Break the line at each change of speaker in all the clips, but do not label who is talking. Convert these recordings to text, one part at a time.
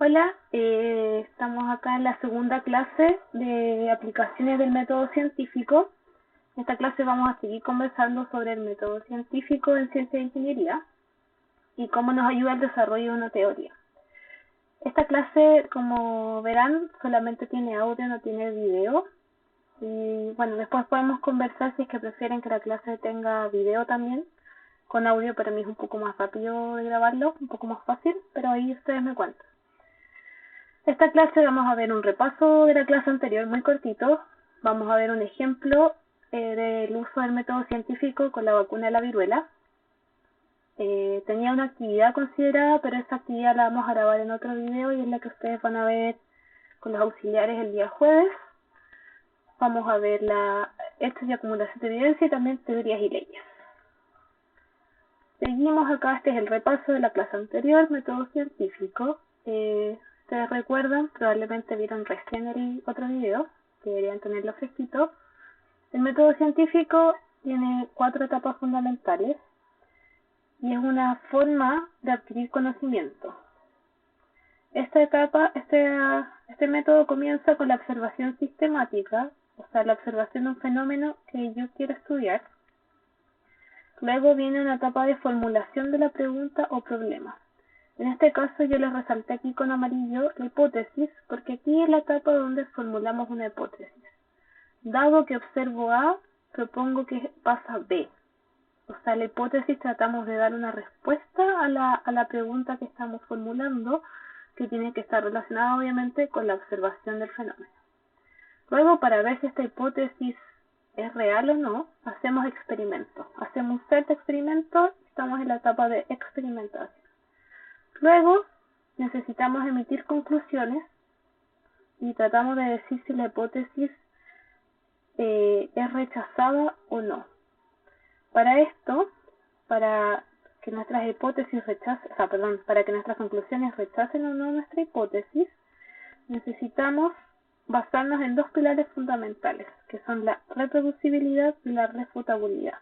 Hola, estamos acá en la segunda clase de aplicaciones del método científico. En esta clase vamos a seguir conversando sobre el método científico en ciencia e ingeniería y cómo nos ayuda al desarrollo de una teoría. Esta clase, como verán, solamente tiene audio, no tiene video. Y bueno, después podemos conversar si es que prefieren que la clase tenga video también. Con audio para mí es un poco más rápido de grabarlo, un poco más fácil, pero ahí ustedes me cuentan. Esta clase vamos a ver un repaso de la clase anterior muy cortito. Vamos a ver un ejemplo del uso del método científico con la vacuna de la viruela. Tenía una actividad considerada, pero esta actividad la vamos a grabar en otro video y es la que ustedes van a ver con los auxiliares el día jueves. Vamos a ver hechos y acumulación de evidencia y también teorías y leyes. Seguimos acá, este es el repaso de la clase anterior, método científico. Ustedes recuerdan, probablemente vieron recién el otro video, que deberían tenerlo fresquito. El método científico tiene 4 etapas fundamentales y es una forma de adquirir conocimiento. Este método comienza con la observación sistemática, o sea, la observación de un fenómeno que yo quiero estudiar. Luego viene una etapa de formulación de la pregunta o problema. En este caso yo les resalté aquí con amarillo la hipótesis, porque aquí es la etapa donde formulamos una hipótesis. Dado que observo A, propongo que pasa B. O sea, la hipótesis tratamos de dar una respuesta a la pregunta que estamos formulando, que tiene que estar relacionada obviamente con la observación del fenómeno. Luego, para ver si esta hipótesis es real o no, hacemos experimentos. Hacemos un set de experimentos, estamos en la etapa de experimentación. Luego, necesitamos emitir conclusiones y tratamos de decir si la hipótesis es rechazada o no. Para esto, para que nuestras para que nuestras conclusiones rechacen o no nuestra hipótesis, necesitamos basarnos en 2 pilares fundamentales, que son la reproducibilidad y la refutabilidad.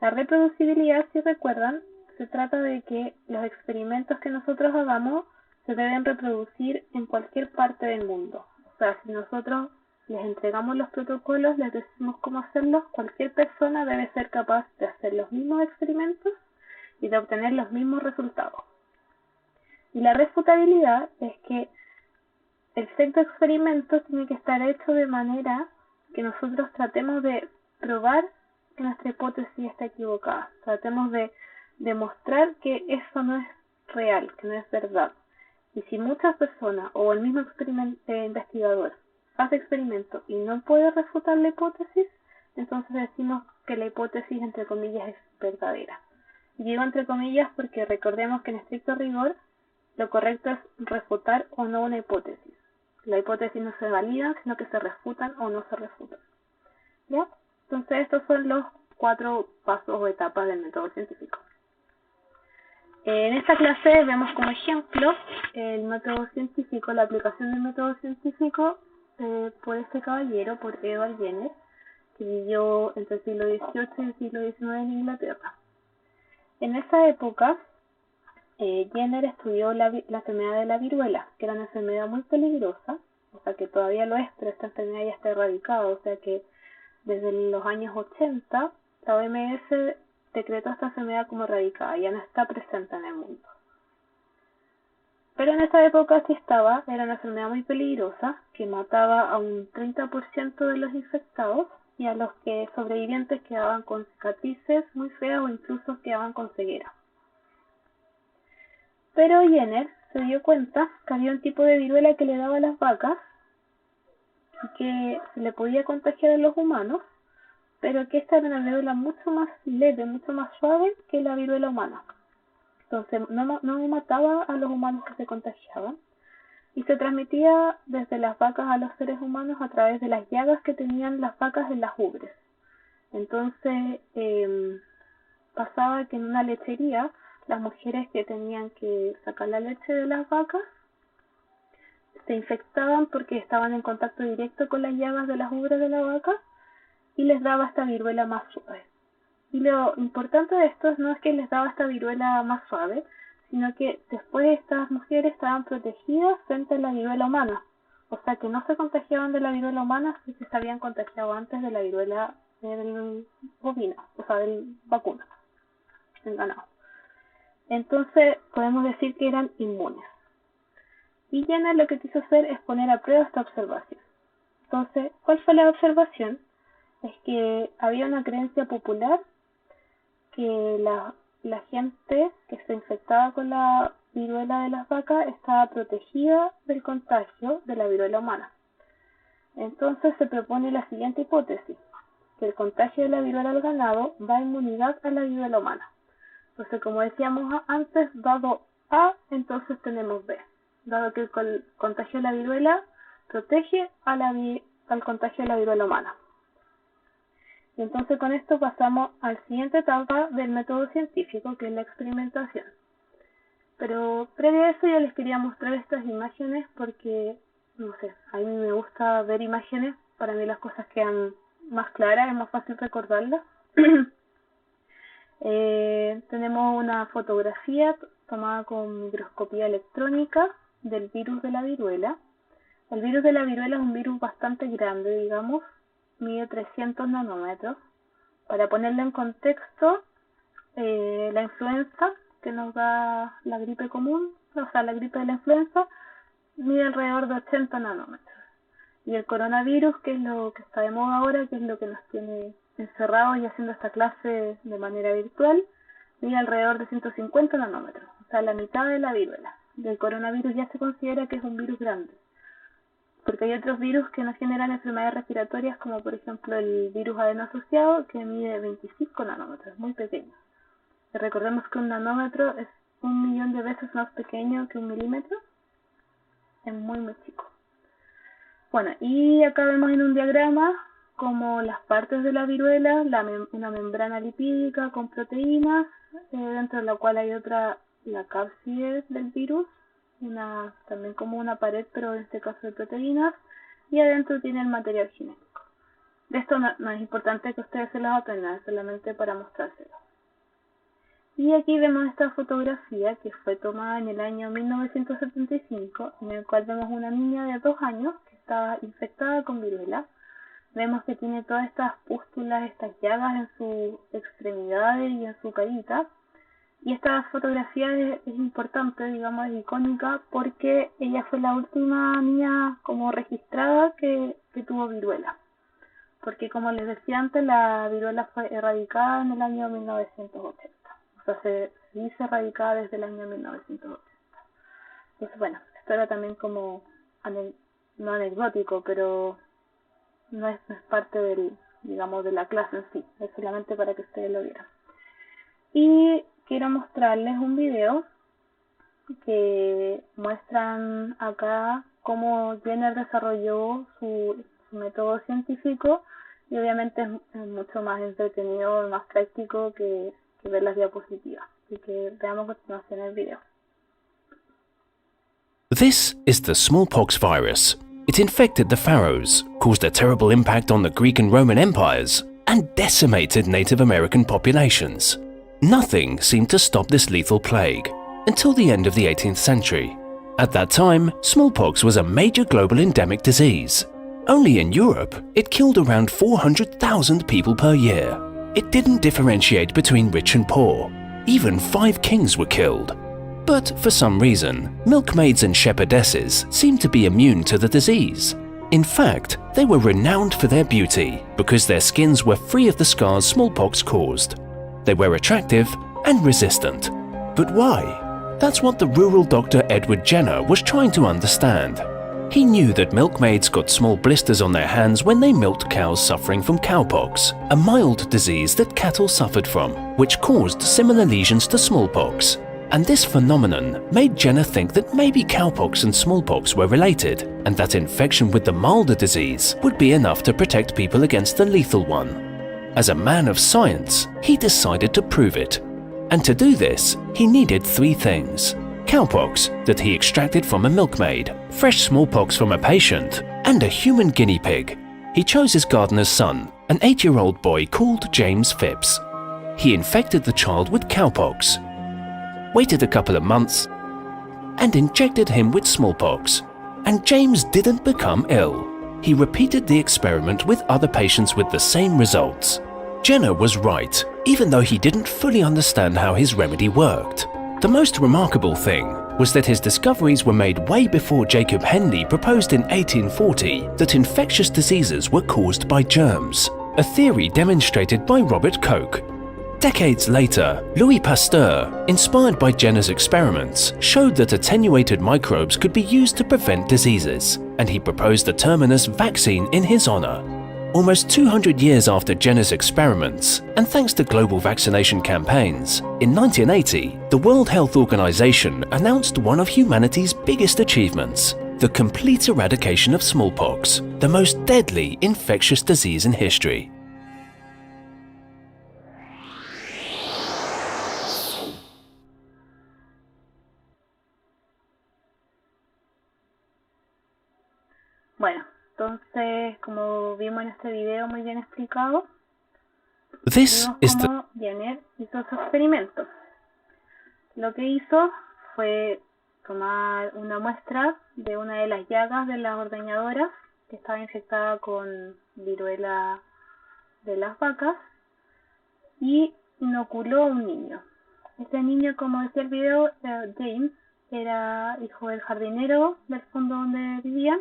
La reproducibilidad, si recuerdan, se trata de que los experimentos que nosotros hagamos se deben reproducir en cualquier parte del mundo. O sea, si nosotros les entregamos los protocolos, les decimos cómo hacerlos, cualquier persona debe ser capaz de hacer los mismos experimentos y de obtener los mismos resultados. Y la refutabilidad es que el set de experimentos tiene que estar hecho de manera que nosotros tratemos de probar que nuestra hipótesis está equivocada. Tratemos de demostrar que eso no es real, que no es verdad. Y si muchas personas o el mismo investigador hace experimentos y no puede refutar la hipótesis, entonces decimos que la hipótesis, entre comillas, es verdadera. Y digo entre comillas porque recordemos que en estricto rigor lo correcto es refutar o no una hipótesis. La hipótesis no se valida, sino que se refutan o no se refutan. ¿Ya? Entonces estos son los 4 pasos o etapas del método científico. En esta clase vemos como ejemplo el método científico, la aplicación del método científico por este caballero, por Edward Jenner, que vivió entre el siglo XVIII y el siglo XIX en Inglaterra. En esa época, Jenner estudió la enfermedad de la viruela, que era una enfermedad muy peligrosa, o sea que todavía lo es, pero esta enfermedad ya está erradicada, o sea que desde los años 80 la OMS decretó esta enfermedad como erradicada, ya no está presente en el mundo. Pero en esa época sí era una enfermedad muy peligrosa que mataba a un 30% de los infectados y a los que sobrevivientes quedaban con cicatrices muy feas o incluso quedaban con ceguera. Pero Jenner se dio cuenta que había un tipo de viruela que le daba a las vacas y que se le podía contagiar a los humanos, pero que esta era una viruela mucho más leve, mucho más suave que la viruela humana. Entonces no mataba a los humanos que se contagiaban y se transmitía desde las vacas a los seres humanos a través de las llagas que tenían las vacas en las ubres. Entonces pasaba que en una lechería las mujeres que tenían que sacar la leche de las vacas se infectaban porque estaban en contacto directo con las llagas de las ubres de la vaca y les daba esta viruela más suave. Y lo importante de esto no es que les daba esta viruela más suave, sino que después estas mujeres estaban protegidas frente a la viruela humana. O sea que no se contagiaban de la viruela humana si se habían contagiado antes de la viruela del bovino, o sea, del vacuno, del ganado. Entonces podemos decir que eran inmunes. Y Jenner lo que quiso hacer es poner a prueba esta observación. Entonces, ¿cuál fue la observación? Es que había una creencia popular que la gente que se infectaba con la viruela de las vacas estaba protegida del contagio de la viruela humana. Entonces se propone la siguiente hipótesis, que el contagio de la viruela al ganado da inmunidad a la viruela humana. Entonces, como decíamos antes, dado A, entonces tenemos B. Dado que el contagio de la viruela protege al contagio de la viruela humana. Y entonces con esto pasamos a la siguiente etapa del método científico, que es la experimentación. Pero previo a eso yo les quería mostrar estas imágenes porque, no sé, a mí me gusta ver imágenes, para mí las cosas quedan más claras, es más fácil recordarlas. Tenemos una fotografía tomada con microscopía electrónica del virus de la viruela. El virus de la viruela es un virus bastante grande, digamos, mide 300 nanómetros. Para ponerlo en contexto, la influenza, que nos da la gripe común, o sea, la gripe de la influenza, mide alrededor de 80 nanómetros. Y el coronavirus, que es lo que está de moda ahora, que es lo que nos tiene encerrados y haciendo esta clase de manera virtual, mide alrededor de 150 nanómetros, o sea, la mitad de la viruela. El coronavirus ya se considera que es un virus grande, porque hay otros virus que nos generan enfermedades respiratorias, como por ejemplo el virus adeno asociado, que mide 25 nanómetros, muy pequeño. Y recordemos que un nanómetro es 1.000.000 de veces más pequeño que un milímetro, es muy muy chico. Bueno, y acá vemos en un diagrama como las partes de la viruela, una membrana lipídica con proteínas, dentro de la cual hay otra, la cápside del virus, también como una pared, pero en este caso de proteínas, y adentro tiene el material genético. De esto no es importante que ustedes se los aprendan, solamente para mostrárselo. Y aquí vemos esta fotografía que fue tomada en el año 1975, en el cual vemos una niña de 2 años que estaba infectada con viruela. Vemos que tiene todas estas pústulas, estas llagas en sus extremidades y en su carita. Y esta fotografía es importante, digamos, es icónica, porque ella fue la última niña como registrada que tuvo viruela. Porque como les decía antes, la viruela fue erradicada en el año 1980. O sea, se dice erradicada desde el año 1980. Entonces, bueno, esto era también como, no anecdótico, pero no es parte digamos, de la clase en sí. Es solamente para que ustedes lo vieran. Y quiero mostrarles un video que muestran acá cómo Jenner desarrolló su método científico, y obviamente es mucho más entretenido, más práctico que ver las diapositivas. Así que veamos a continuación el video.
This is the smallpox virus. It infected the pharaohs, caused a terrible impact on the Greek and Roman empires, and decimated Native American populations. Nothing seemed to stop this lethal plague until the end of the 18th century. At that time, smallpox was a major global endemic disease. Only in Europe, it killed around 400,000 people per year. It didn't differentiate between rich and poor. Even 5 kings were killed. But for some reason, milkmaids and shepherdesses seemed to be immune to the disease. In fact, they were renowned for their beauty because their skins were free of the scars smallpox caused. They were attractive and resistant. But why? That's what the rural doctor Edward Jenner was trying to understand. He knew that milkmaids got small blisters on their hands when they milked cows suffering from cowpox, a mild disease that cattle suffered from, which caused similar lesions to smallpox. And this phenomenon made Jenner think that maybe cowpox and smallpox were related, and that infection with the milder disease would be enough to protect people against the lethal one. As a man of science, he decided to prove it. And to do this, he needed 3 things: cowpox that he extracted from a milkmaid, fresh smallpox from a patient, and a human guinea pig. He chose his gardener's son, an 8-year-old boy called James Phipps. He infected the child with cowpox. waited a couple of months, and injected him with smallpox. And James didn't become ill. He repeated the experiment with other patients with the same results. Jenner was right, even though he didn't fully understand how his remedy worked. The most remarkable thing was that his discoveries were made way before Jacob Henle proposed in 1840 that infectious diseases were caused by germs, a theory demonstrated by Robert Koch. Decades later, Louis Pasteur, inspired by Jenner's experiments, showed that attenuated microbes could be used to prevent diseases, and he proposed the Terminus vaccine in his honor. Almost 200 years after Jenner's experiments, and thanks to global vaccination campaigns, in 1980, the World Health Organization announced one of humanity's biggest achievements: the complete eradication of smallpox, the most deadly infectious disease in history.
Bueno, entonces, como vimos en este video muy bien explicado,
This
vimos
is the
cómo Jenner hizo su experimento. Lo que hizo fue tomar una muestra de una de las llagas de las ordeñadoras que estaba infectada con viruela de las vacas y inoculó a un niño. Este niño, como decía el video, James, era hijo del jardinero del fondo donde vivían.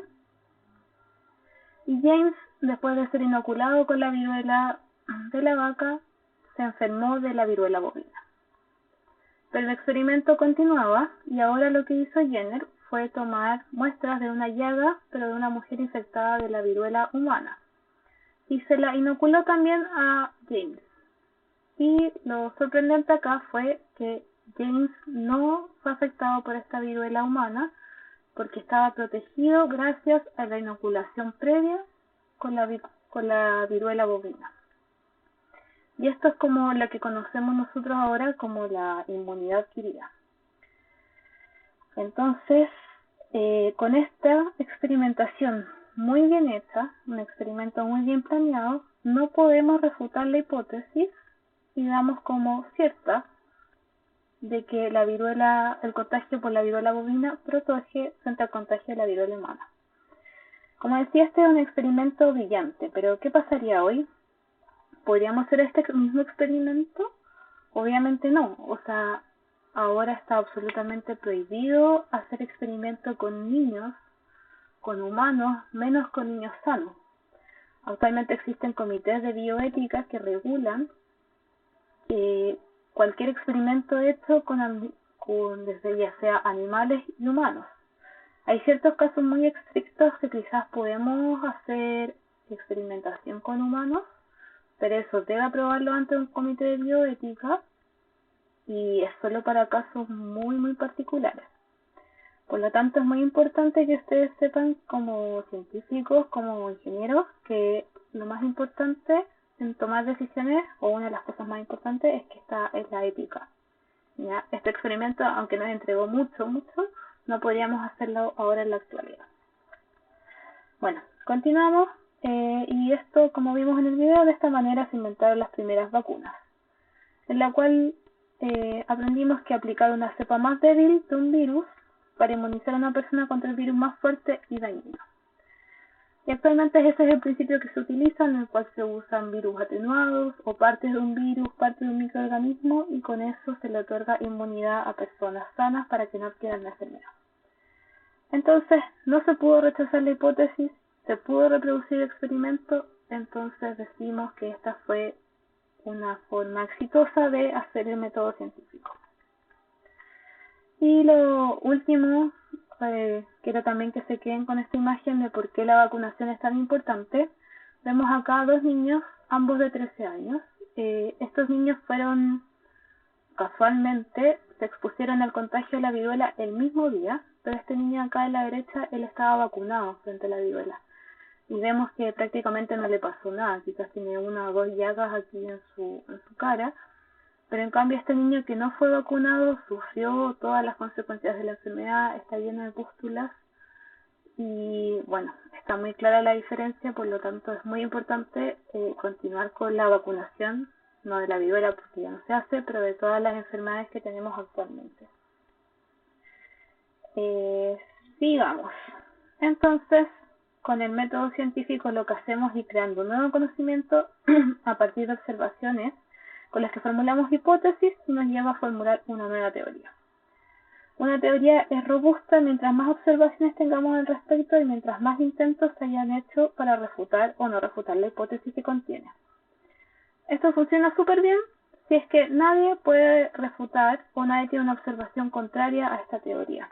Y James, después de ser inoculado con la viruela de la vaca, se enfermó de la viruela bovina. Pero el experimento continuaba y ahora lo que hizo Jenner fue tomar muestras de una llaga, pero de una mujer infectada de la viruela humana. Y se la inoculó también a James. Y lo sorprendente acá fue que James no fue afectado por esta viruela humana, porque estaba protegido gracias a la inoculación previa con la viruela bovina. Y esto es como lo que conocemos nosotros ahora como la inmunidad adquirida. Entonces, con esta experimentación muy bien hecha, un experimento muy bien planeado, no podemos refutar la hipótesis y damos como cierta de que el contagio por la viruela bovina protege frente al contagio de la viruela humana. Como decía, este es un experimento brillante, pero ¿qué pasaría hoy? ¿Podríamos hacer este mismo experimento? Obviamente no. O sea, ahora está absolutamente prohibido hacer experimentos con niños, con humanos, menos con niños sanos. Actualmente existen comités de bioética que regulan cualquier experimento hecho con desde ya sea animales y humanos. Hay ciertos casos muy estrictos que quizás podemos hacer experimentación con humanos, pero eso debe aprobarlo ante un comité de bioética y es solo para casos muy muy particulares. Por lo tanto, es muy importante que ustedes sepan como científicos, como ingenieros, que lo más importante en tomar decisiones, o una de las cosas más importantes, es que esta es la ética. ¿Ya? Este experimento, aunque nos entregó mucho, no podríamos hacerlo ahora en la actualidad. Bueno, continuamos. Y esto, como vimos en el video, de esta manera se inventaron las primeras vacunas, en la cual aprendimos que aplicar una cepa más débil de un virus para inmunizar a una persona contra el virus más fuerte y dañino. Y actualmente ese es el principio que se utiliza, en el cual se usan virus atenuados o partes de un virus, parte de un microorganismo, y con eso se le otorga inmunidad a personas sanas para que no adquieran la enfermedad. Entonces, no se pudo rechazar la hipótesis, se pudo reproducir el experimento, entonces decimos que esta fue una forma exitosa de hacer el método científico. Y lo último, quiero también que se queden con esta imagen de por qué la vacunación es tan importante. Vemos acá dos niños, ambos de 13 años. Estos niños casualmente, se expusieron al contagio de la viruela el mismo día, pero este niño acá a la derecha, él estaba vacunado frente a la viruela. Y vemos que prácticamente no le pasó nada, quizás tiene una o dos llagas aquí en su cara. Pero en cambio este niño que no fue vacunado sufrió todas las consecuencias de la enfermedad, está lleno de pústulas y bueno, está muy clara la diferencia, por lo tanto es muy importante continuar con la vacunación no de la viruela porque ya no se hace, pero de todas las enfermedades que tenemos actualmente. Sigamos. Entonces, con el método científico lo que hacemos es creando un nuevo conocimiento a partir de observaciones con las que formulamos hipótesis y nos lleva a formular una nueva teoría. Una teoría es robusta mientras más observaciones tengamos al respecto y mientras más intentos se hayan hecho para refutar o no refutar la hipótesis que contiene. Esto funciona súper bien si es que nadie puede refutar o nadie tiene una observación contraria a esta teoría.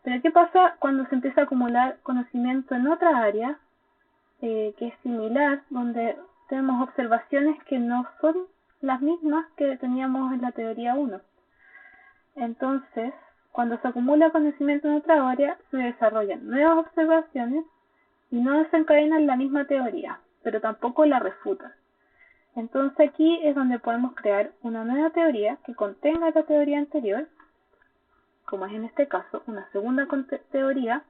Pero ¿qué pasa cuando se empieza a acumular conocimiento en otra área que es similar, donde tenemos observaciones que no son las mismas que teníamos en la teoría 1? Entonces, cuando se acumula conocimiento en otra área, se desarrollan nuevas observaciones y no desencadenan la misma teoría, pero tampoco la refutan. Entonces aquí es donde podemos crear una nueva teoría que contenga la teoría anterior, como es en este caso una segunda teoría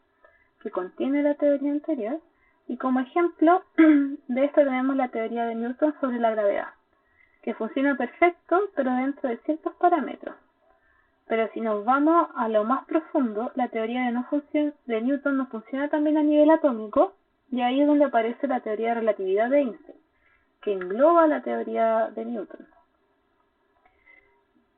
que contiene la teoría anterior, y como ejemplo de esto tenemos la teoría de Newton sobre la gravedad, que funciona perfecto pero dentro de ciertos parámetros. Pero si nos vamos a lo más profundo, la teoría de Newton no funciona también a nivel atómico, y ahí es donde aparece la teoría de relatividad de Einstein, que engloba la teoría de Newton.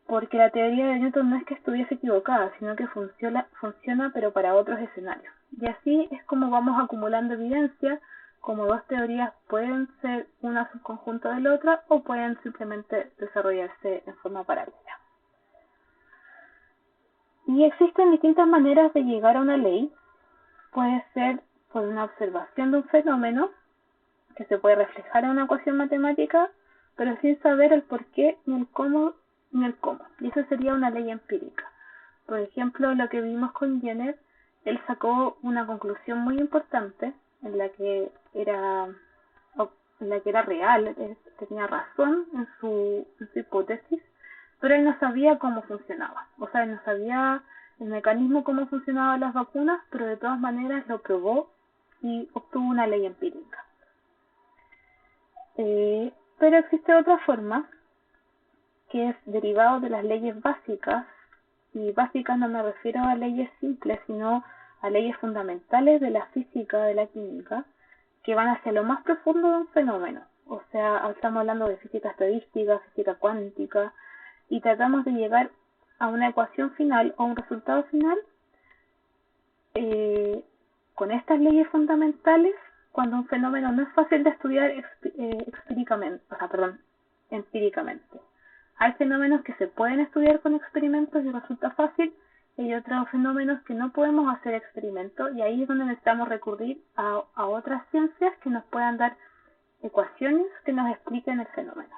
Porque la teoría de Newton no es que estuviese equivocada, sino que funciona pero para otros escenarios. Y así es como vamos acumulando evidencia, como dos teorías pueden ser una subconjunto de la otra o pueden simplemente desarrollarse en forma paralela. Y existen distintas maneras de llegar a una ley. Puede ser por una observación de un fenómeno que se puede reflejar en una ecuación matemática, pero sin saber el por qué ni el cómo. Y eso sería una ley empírica. Por ejemplo, lo que vimos con Jenner, él sacó una conclusión muy importante en la que era real, tenía razón en su hipótesis, pero él no sabía cómo funcionaba. O sea, él no sabía el mecanismo cómo funcionaban las vacunas, pero de todas maneras lo probó y obtuvo una ley empírica. Pero existe otra forma, que es derivado de las leyes básicas, y básicas no me refiero a leyes simples, sino a leyes fundamentales de la física, de la química, que van hacia lo más profundo de un fenómeno. O sea, estamos hablando de física estadística, física cuántica, y tratamos de llegar a una ecuación final o un resultado final con estas leyes fundamentales cuando un fenómeno no es fácil de estudiar empíricamente. Hay fenómenos que se pueden estudiar con experimentos y resulta fácil, y hay otros fenómenos que no podemos hacer experimentos, y ahí es donde necesitamos recurrir a otras ciencias que nos puedan dar ecuaciones que nos expliquen el fenómeno.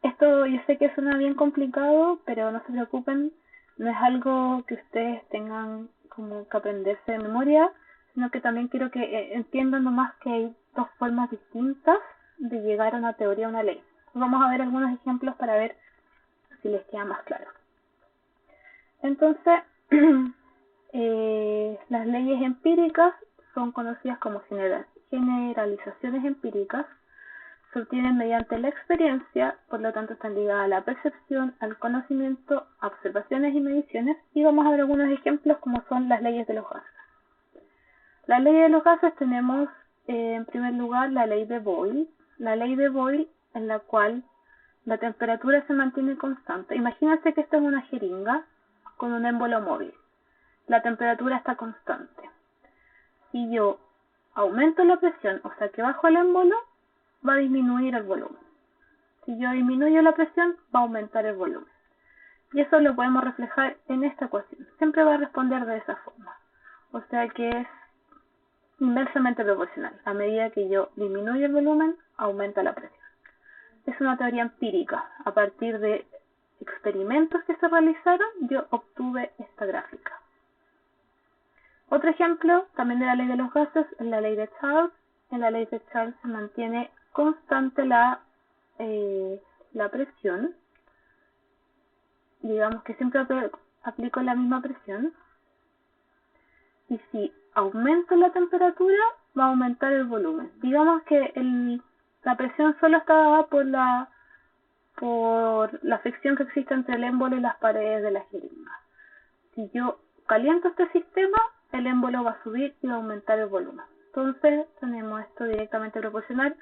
Esto yo sé que suena bien complicado, pero no se preocupen, no es algo que ustedes tengan como que aprenderse de memoria, sino que también quiero que entiendan nomás que hay dos formas distintas de llegar a una teoría o una ley. Vamos a ver algunos ejemplos para ver si les queda más claro. Entonces, las leyes empíricas son conocidas como generalizaciones empíricas. Se obtienen mediante la experiencia, por lo tanto están ligadas a la percepción, al conocimiento, a observaciones y mediciones, y vamos a ver algunos ejemplos como son las leyes de los gases. La ley de los gases tenemos en primer lugar la ley de Boyle. La ley de Boyle en la cual la temperatura se mantiene constante. Imagínense que esto es una jeringa con un émbolo móvil. La temperatura está constante. Si yo aumento la presión, o sea que bajo el émbolo, va a disminuir el volumen. Si yo disminuyo la presión, va a aumentar el volumen. Y eso lo podemos reflejar en esta ecuación. Siempre va a responder de esa forma. O sea que es inversamente proporcional. A medida que yo disminuyo el volumen, aumenta la presión. Es una teoría empírica. A partir de experimentos que se realizaron, yo obtuve esta gráfica. Otro ejemplo, también de la ley de los gases, es la ley de Charles. En la ley de Charles se mantiene constante la presión. Digamos que siempre aplico la misma presión. Y si aumento la temperatura, va a aumentar el volumen. Digamos que La presión solo está dada por la fricción que existe entre el émbolo y las paredes de la jeringa. Si yo caliento este sistema, el émbolo va a subir y va a aumentar el volumen. Entonces tenemos esto directamente proporcional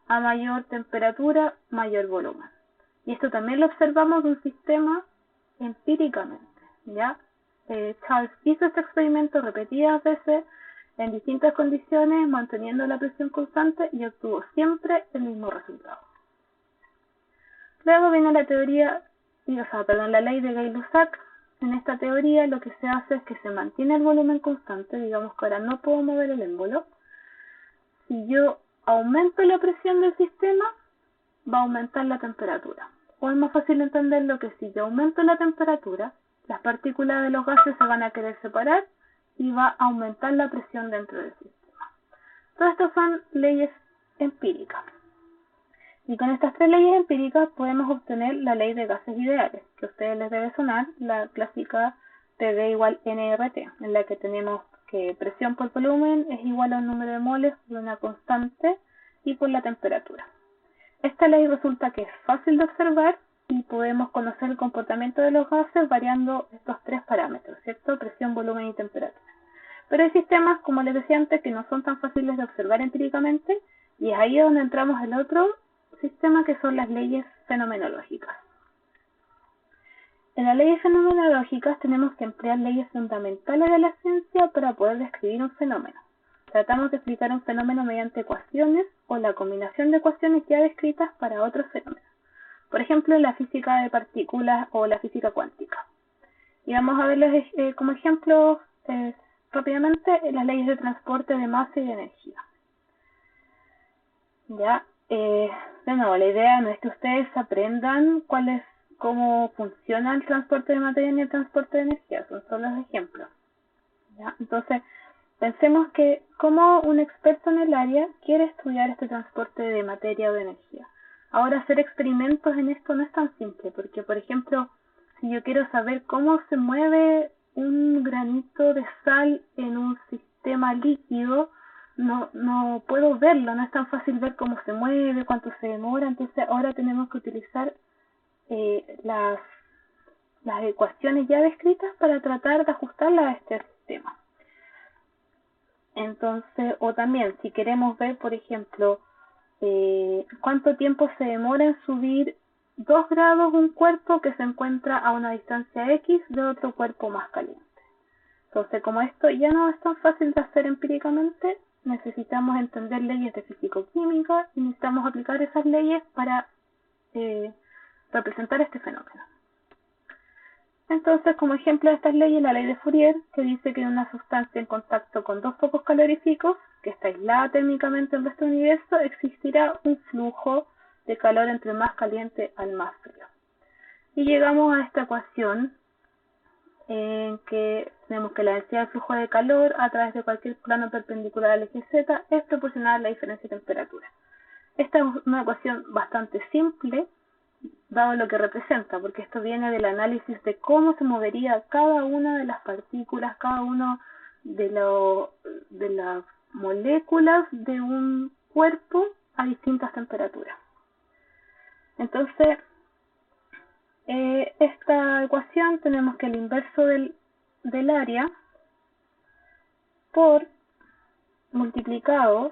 a mayor temperatura, mayor volumen. Y esto también lo observamos de un sistema empíricamente, ¿ya? Charles hizo este experimento repetidas veces en distintas condiciones, manteniendo la presión constante, y obtuvo siempre el mismo resultado. Luego viene la la ley de Gay-Lussac. En esta teoría lo que se hace es que se mantiene el volumen constante, digamos que ahora no puedo mover el émbolo. Si yo aumento la presión del sistema, va a aumentar la temperatura. O es más fácil entenderlo que si yo aumento la temperatura, las partículas de los gases se van a querer separar y va a aumentar la presión dentro del sistema. Todas estas son leyes empíricas. Y con estas tres leyes empíricas podemos obtener la ley de gases ideales, que a ustedes les debe sonar, la clásica PD igual nRT, en la que tenemos que presión por volumen es igual al número de moles por una constante y por la temperatura. Esta ley resulta que es fácil de observar y podemos conocer el comportamiento de los gases variando estos tres parámetros, ¿cierto? Presión, volumen y temperatura. Pero hay sistemas, como les decía antes, que no son tan fáciles de observar empíricamente, y es ahí donde entramos el otro sistema, que son las leyes fenomenológicas. En las leyes fenomenológicas tenemos que emplear leyes fundamentales de la ciencia para poder describir un fenómeno. Tratamos de explicar un fenómeno mediante ecuaciones o la combinación de ecuaciones ya descritas para otros fenómenos. Por ejemplo, la física de partículas o la física cuántica. Y vamos a verles como ejemplos rápidamente las leyes de transporte de masa y de energía. Ya, de nuevo, la idea no es que ustedes aprendan cómo funciona el transporte de materia ni el transporte de energía, son solo los ejemplos. ¿Ya? Entonces, pensemos que como un experto en el área quiere estudiar este transporte de materia o de energía. Ahora, hacer experimentos en esto no es tan simple, porque, por ejemplo, si yo quiero saber cómo se mueve un granito de sal en un sistema líquido, no puedo verlo, no es tan fácil ver cómo se mueve, cuánto se demora. Entonces ahora tenemos que utilizar las ecuaciones ya descritas para tratar de ajustarlas a este sistema. Entonces, o también si queremos ver, por ejemplo, cuánto tiempo se demora en subir 2 grados un cuerpo que se encuentra a una distancia X de otro cuerpo más caliente. Entonces, como esto ya no es tan fácil de hacer empíricamente, necesitamos entender leyes de físico-química y necesitamos aplicar esas leyes para representar este fenómeno. Entonces, como ejemplo de estas leyes, la ley de Fourier, que dice que en una sustancia en contacto con dos focos caloríficos, que está aislada térmicamente en nuestro universo, existirá un flujo de calor entre el más caliente al más frío. Y llegamos a esta ecuación en que tenemos que la densidad del flujo de calor a través de cualquier plano perpendicular al eje Z es proporcional a la diferencia de temperatura. Esta es una ecuación bastante simple, dado lo que representa, porque esto viene del análisis de cómo se movería cada una de las partículas, cada uno de las moléculas de un cuerpo a distintas temperaturas. Entonces, esta ecuación tenemos que el inverso del área por multiplicado,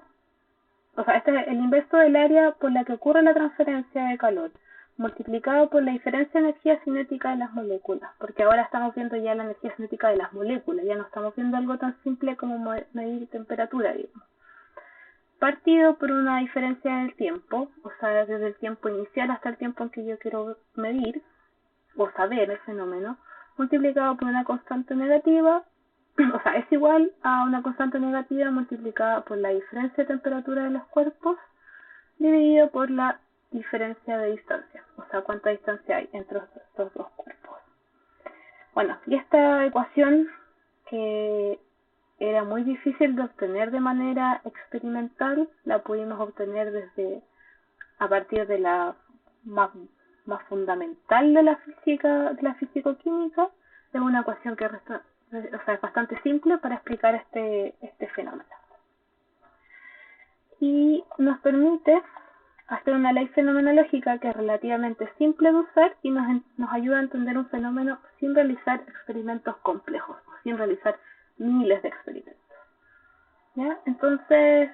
este es el inverso del área por la que ocurre la transferencia de calor, multiplicado por la diferencia de energía cinética de las moléculas, porque ahora estamos viendo ya la energía cinética de las moléculas, ya no estamos viendo algo tan simple como medir temperatura, digamos. Partido por una diferencia del tiempo, desde el tiempo inicial hasta el tiempo en que yo quiero medir o saber el fenómeno, multiplicado por una constante negativa, es igual a una constante negativa multiplicada por la diferencia de temperatura de los cuerpos, dividido por la diferencia de distancia, cuánta distancia hay entre estos dos cuerpos. Bueno, y esta ecuación, que era muy difícil de obtener de manera experimental, la pudimos obtener a partir de la más fundamental de la físico-química. Es una ecuación que es bastante simple para explicar este fenómeno. Y nos permite hacer una ley fenomenológica que es relativamente simple de usar y nos ayuda a entender un fenómeno sin realizar experimentos complejos, sin realizar miles de experimentos. ¿Ya? Entonces,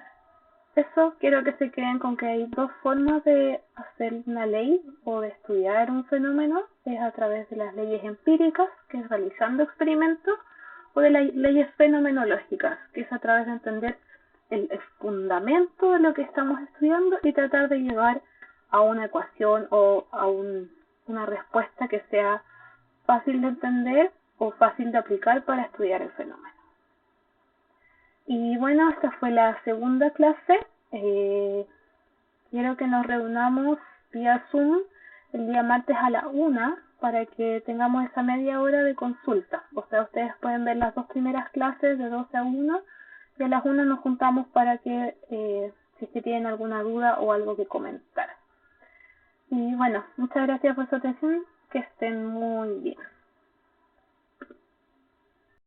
eso quiero que se queden con que hay dos formas de hacer una ley o de estudiar un fenómeno, es a través de las leyes empíricas, que es realizando experimentos, o de las leyes fenomenológicas, que es a través de entender el fundamento de lo que estamos estudiando y tratar de llegar a una ecuación o a una respuesta que sea fácil de entender o fácil de aplicar para estudiar el fenómeno. Y bueno, esta fue la segunda clase. Quiero que nos reunamos vía Zoom el día martes a la 1 para que tengamos esa media hora de consulta. O sea, ustedes pueden ver las dos primeras clases de 12 a 1 y a las 1 nos juntamos para que si es que tienen alguna duda o algo que comentar. Y bueno, muchas gracias por su atención, que estén muy bien.